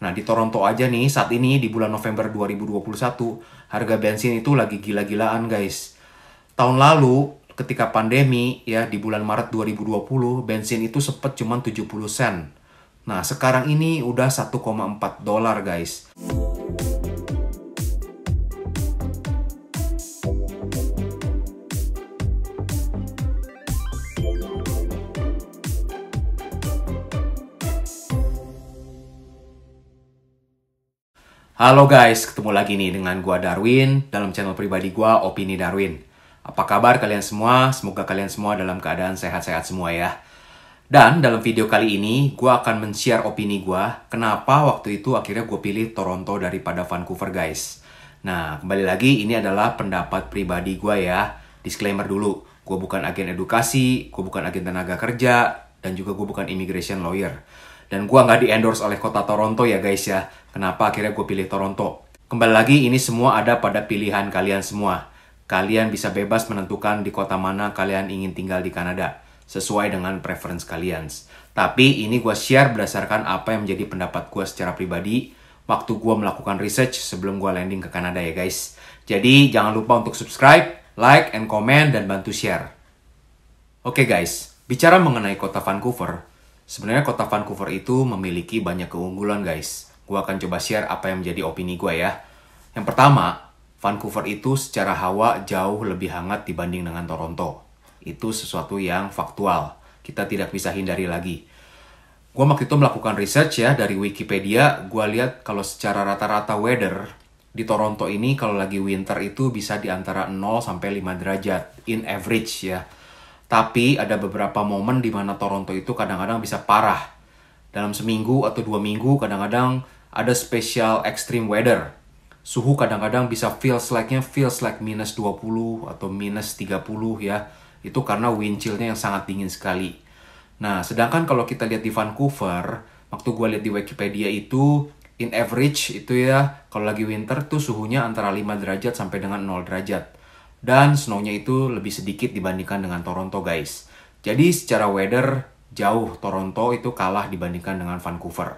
Nah, di Toronto aja nih, saat ini di bulan November 2021, harga bensin itu lagi gila-gilaan, guys. Tahun lalu, ketika pandemi, ya, di bulan Maret 2020, bensin itu sempat cuma 70 sen. Nah, sekarang ini udah 1,4 dolar, guys. Halo guys, ketemu lagi nih dengan gua Darwin dalam channel pribadi gua Opini Darwin. Apa kabar kalian semua? Semoga kalian semua dalam keadaan sehat-sehat semua ya. Dan dalam video kali ini gua akan men-share opini gua kenapa waktu itu akhirnya gue pilih Toronto daripada Vancouver guys. Nah, kembali lagi ini adalah pendapat pribadi gua ya. Disclaimer dulu, gue bukan agen edukasi, gue bukan agen tenaga kerja, dan juga gue bukan immigration lawyer. Dan gue nggak di-endorse oleh kota Toronto ya guys ya. Kenapa akhirnya gue pilih Toronto? Kembali lagi ini semua ada pada pilihan kalian semua. Kalian bisa bebas menentukan di kota mana kalian ingin tinggal di Kanada. Sesuai dengan preference kalian. Tapi ini gue share berdasarkan apa yang menjadi pendapat gue secara pribadi. Waktu gue melakukan research sebelum gue landing ke Kanada ya guys. Jadi jangan lupa untuk subscribe, like, and comment, dan bantu share. Oke guys, bicara mengenai kota Vancouver. Sebenarnya kota Vancouver itu memiliki banyak keunggulan guys. Gue akan coba share apa yang menjadi opini gue ya. Yang pertama, Vancouver itu secara hawa jauh lebih hangat dibanding dengan Toronto. Itu sesuatu yang faktual. Kita tidak bisa hindari lagi. Gue waktu itu melakukan research ya dari Wikipedia. Gue lihat kalau secara rata-rata weather di Toronto ini kalau lagi winter itu bisa di antara 0 sampai 5 derajat in average ya. Tapi ada beberapa momen di mana Toronto itu kadang-kadang bisa parah. Dalam seminggu atau 2 minggu kadang-kadang ada special extreme weather. Suhu kadang-kadang bisa feels like minus 20 atau minus 30 ya. Itu karena wind chill-nya yang sangat dingin sekali. Nah, sedangkan kalau kita lihat di Vancouver, waktu gue lihat di Wikipedia itu, in average itu ya, kalau lagi winter tuh suhunya antara 5 derajat sampai dengan 0 derajat. Dan snow-nya itu lebih sedikit dibandingkan dengan Toronto guys. Jadi secara weather, jauh Toronto itu kalah dibandingkan dengan Vancouver.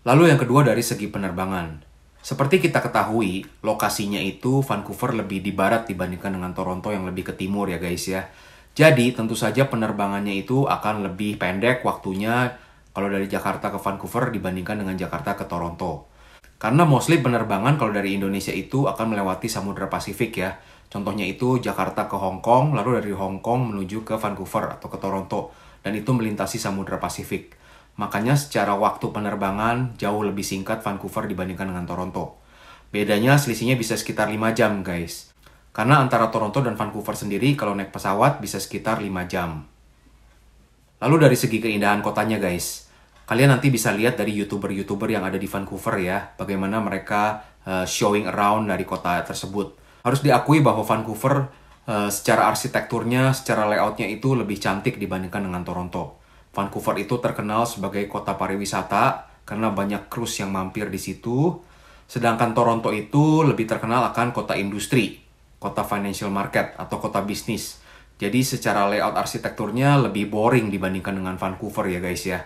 Lalu yang kedua dari segi penerbangan. Seperti kita ketahui, lokasinya itu Vancouver lebih di barat dibandingkan dengan Toronto yang lebih ke timur ya guys ya. Jadi tentu saja penerbangannya itu akan lebih pendek waktunya kalau dari Jakarta ke Vancouver dibandingkan dengan Jakarta ke Toronto. Karena mostly penerbangan kalau dari Indonesia itu akan melewati Samudra Pasifik ya. Contohnya itu Jakarta ke Hong Kong, lalu dari Hong Kong menuju ke Vancouver atau ke Toronto. Dan itu melintasi Samudra Pasifik. Makanya secara waktu penerbangan jauh lebih singkat Vancouver dibandingkan dengan Toronto. Bedanya selisihnya bisa sekitar 5 jam guys. Karena antara Toronto dan Vancouver sendiri kalau naik pesawat bisa sekitar 5 jam. Lalu dari segi keindahan kotanya guys. Kalian nanti bisa lihat dari YouTuber-YouTuber yang ada di Vancouver ya, bagaimana mereka showing around dari kota tersebut. Harus diakui bahwa Vancouver secara arsitekturnya, secara layoutnya itu lebih cantik dibandingkan dengan Toronto. Vancouver itu terkenal sebagai kota pariwisata karena banyak cruise yang mampir di situ. Sedangkan Toronto itu lebih terkenal akan kota industri, kota financial market atau kota bisnis. Jadi secara layout arsitekturnya lebih boring dibandingkan dengan Vancouver ya guys ya.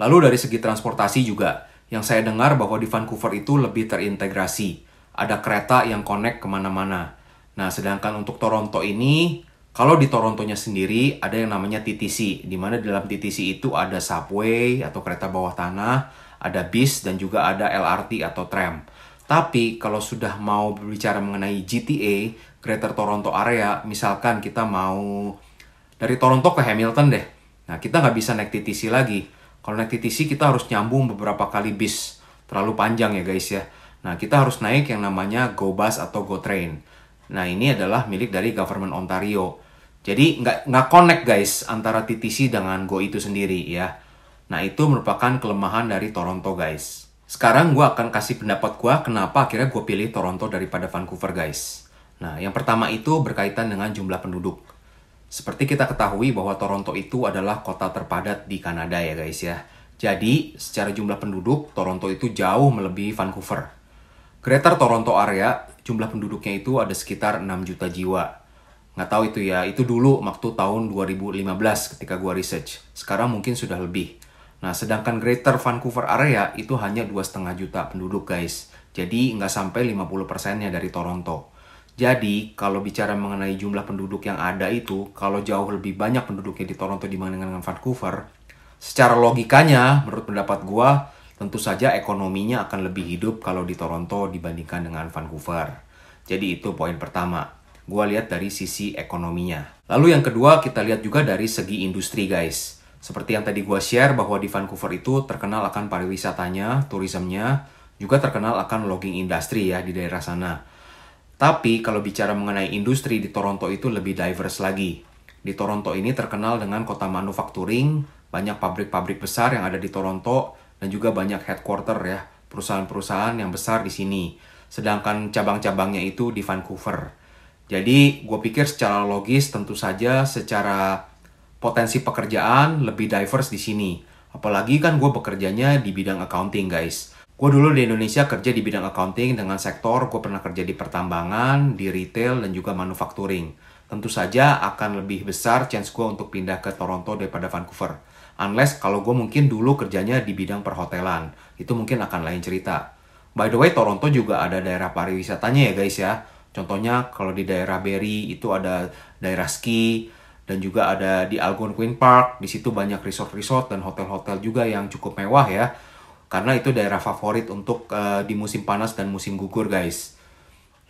Lalu dari segi transportasi juga, yang saya dengar bahwa di Vancouver itu lebih terintegrasi. Ada kereta yang connect kemana-mana. Nah, sedangkan untuk Toronto ini, kalau di Torontonya sendiri ada yang namanya TTC, di mana dalam TTC itu ada subway atau kereta bawah tanah, ada bis, dan juga ada LRT atau tram. Tapi kalau sudah mau berbicara mengenai GTA, Greater Toronto Area, misalkan kita mau dari Toronto ke Hamilton deh. Nah, kita nggak bisa naik TTC lagi. Kalau naik TTC kita harus nyambung beberapa kali bis. Terlalu panjang ya guys ya. Nah, kita harus naik yang namanya Go Bus atau Go Train. Nah, ini adalah milik dari Government Ontario. Jadi nggak connect guys antara TTC dengan Go itu sendiri ya. Nah, itu merupakan kelemahan dari Toronto guys. Sekarang gue akan kasih pendapat gue kenapa akhirnya gue pilih Toronto daripada Vancouver guys. Nah, yang pertama itu berkaitan dengan jumlah penduduk. Seperti kita ketahui bahwa Toronto itu adalah kota terpadat di Kanada ya guys ya. Jadi, secara jumlah penduduk, Toronto itu jauh melebihi Vancouver. Greater Toronto Area, jumlah penduduknya itu ada sekitar 6 juta jiwa. Nggak tahu itu ya, itu dulu waktu tahun 2015 ketika gua research. Sekarang mungkin sudah lebih. Nah, sedangkan Greater Vancouver Area itu hanya 2,5 juta penduduk guys. Jadi nggak sampai 50%-nya dari Toronto. Jadi, kalau bicara mengenai jumlah penduduk yang ada itu, kalau jauh lebih banyak penduduknya di Toronto dibandingkan dengan Vancouver, secara logikanya, menurut pendapat gua, tentu saja ekonominya akan lebih hidup kalau di Toronto dibandingkan dengan Vancouver. Jadi itu poin pertama. Gua lihat dari sisi ekonominya. Lalu yang kedua, kita lihat juga dari segi industri guys. Seperti yang tadi gue share bahwa di Vancouver itu terkenal akan pariwisatanya, turismenya, juga terkenal akan logging industri ya di daerah sana. Tapi kalau bicara mengenai industri di Toronto itu lebih diverse lagi. Di Toronto ini terkenal dengan kota manufacturing, banyak pabrik-pabrik besar yang ada di Toronto, dan juga banyak headquarter ya, perusahaan-perusahaan yang besar di sini. Sedangkan cabang-cabangnya itu di Vancouver. Jadi gue pikir secara logis tentu saja secara potensi pekerjaan lebih diverse di sini. Apalagi kan gue bekerjanya di bidang accounting guys. Gue dulu di Indonesia kerja di bidang accounting dengan sektor, gue pernah kerja di pertambangan, di retail, dan juga manufacturing. Tentu saja akan lebih besar chance gue untuk pindah ke Toronto daripada Vancouver. Unless kalau gue mungkin dulu kerjanya di bidang perhotelan. Itu mungkin akan lain cerita. By the way, Toronto juga ada daerah pariwisatanya ya guys ya. Contohnya kalau di daerah Barrie itu ada daerah ski, dan juga ada di Algonquin Park, di situ banyak resort-resort dan hotel-hotel juga yang cukup mewah ya. Karena itu daerah favorit untuk di musim panas dan musim gugur guys.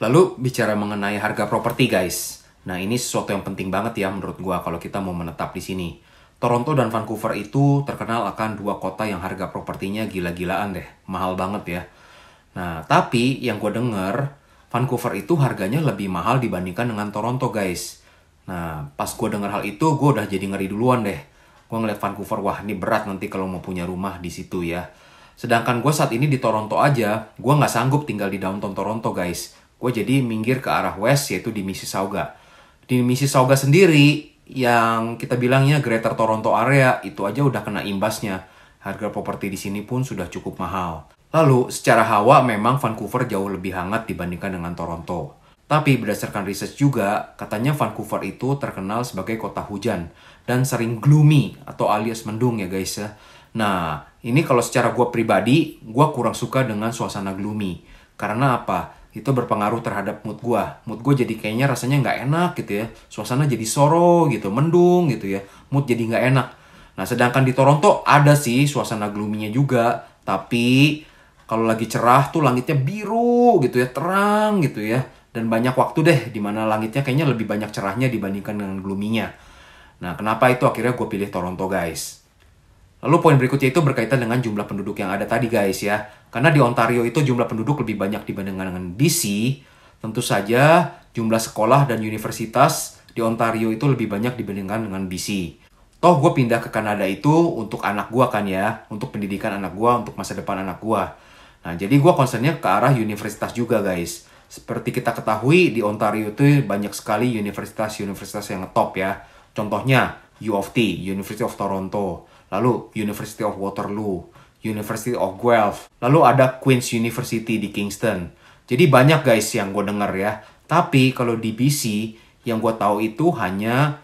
Lalu bicara mengenai harga properti guys. Nah, ini sesuatu yang penting banget ya menurut gua kalau kita mau menetap di sini. Toronto dan Vancouver itu terkenal akan dua kota yang harga propertinya gila-gilaan deh, mahal banget ya. Nah, tapi yang gua denger, Vancouver itu harganya lebih mahal dibandingkan dengan Toronto guys. Nah, pas gue denger hal itu, gue udah jadi ngeri duluan deh. Gue ngeliat Vancouver, wah ini berat nanti kalau mau punya rumah di situ ya. Sedangkan gue saat ini di Toronto aja, gue nggak sanggup tinggal di downtown Toronto guys. Gue jadi minggir ke arah west, yaitu di Mississauga. Di Mississauga sendiri, yang kita bilangnya Greater Toronto Area, itu aja udah kena imbasnya. Harga properti di sini pun sudah cukup mahal. Lalu, secara hawa memang Vancouver jauh lebih hangat dibandingkan dengan Toronto. Tapi berdasarkan research juga, katanya Vancouver itu terkenal sebagai kota hujan dan sering gloomy atau alias mendung ya guys ya. Nah, ini kalau secara gue pribadi, gue kurang suka dengan suasana gloomy. Karena apa? Itu berpengaruh terhadap mood gue. Mood gue jadi kayaknya rasanya nggak enak gitu ya. Suasana jadi soro gitu, mendung gitu ya. Mood jadi nggak enak. Nah, sedangkan di Toronto ada sih suasana gloomy-nya juga. Tapi kalau lagi cerah tuh langitnya biru gitu ya, terang gitu ya. Dan banyak waktu deh dimana langitnya kayaknya lebih banyak cerahnya dibandingkan dengan gloomy-nya. Nah, kenapa itu akhirnya gue pilih Toronto guys. Lalu poin berikutnya itu berkaitan dengan jumlah penduduk yang ada tadi guys ya. Karena di Ontario itu jumlah penduduk lebih banyak dibandingkan dengan BC. Tentu saja jumlah sekolah dan universitas di Ontario itu lebih banyak dibandingkan dengan BC. Toh gue pindah ke Kanada itu untuk anak gue kan ya. Untuk pendidikan anak gue, untuk masa depan anak gue. Nah, jadi gue concernnya ke arah universitas juga guys. Seperti kita ketahui, di Ontario itu banyak sekali universitas-universitas yang top ya. Contohnya, U of T, University of Toronto. Lalu, University of Waterloo, University of Guelph. Lalu ada Queen's University di Kingston. Jadi banyak guys yang gue denger ya. Tapi kalau di BC, yang gue tahu itu hanya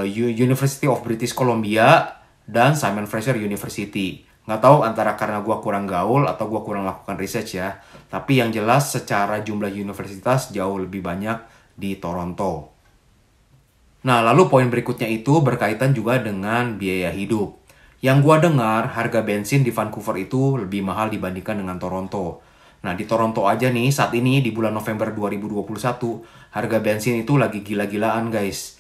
University of British Columbia dan Simon Fraser University. Nggak tahu antara karena gue kurang gaul atau gue kurang lakukan research ya. Tapi yang jelas secara jumlah universitas jauh lebih banyak di Toronto. Nah, lalu poin berikutnya itu berkaitan juga dengan biaya hidup. Yang gue dengar harga bensin di Vancouver itu lebih mahal dibandingkan dengan Toronto. Nah, di Toronto aja nih saat ini di bulan November 2021 harga bensin itu lagi gila-gilaan guys.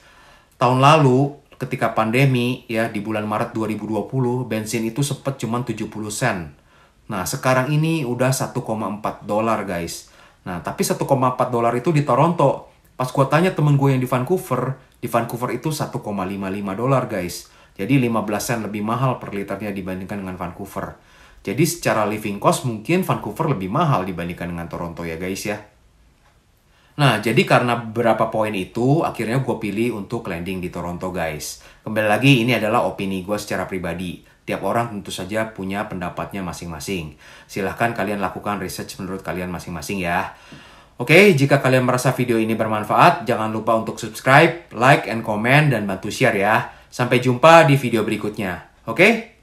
Tahun lalu ketika pandemi ya di bulan Maret 2020 bensin itu sempat cuma 70 sen. Nah, sekarang ini udah 1,4 dolar guys. Nah, tapi 1,4 dolar itu di Toronto. Pas gue tanya temen gue yang di Vancouver itu 1,55 dolar guys. Jadi 15 sen lebih mahal per liternya dibandingkan dengan Vancouver. Jadi secara living cost mungkin Vancouver lebih mahal dibandingkan dengan Toronto ya guys ya. Nah, jadi karena beberapa poin itu, akhirnya gue pilih untuk landing di Toronto guys. Kembali lagi, ini adalah opini gue secara pribadi. Tiap orang tentu saja punya pendapatnya masing-masing. Silahkan kalian lakukan research menurut kalian masing-masing ya. Oke, jika kalian merasa video ini bermanfaat, jangan lupa untuk subscribe, like, and comment, dan bantu share ya. Sampai jumpa di video berikutnya. Oke?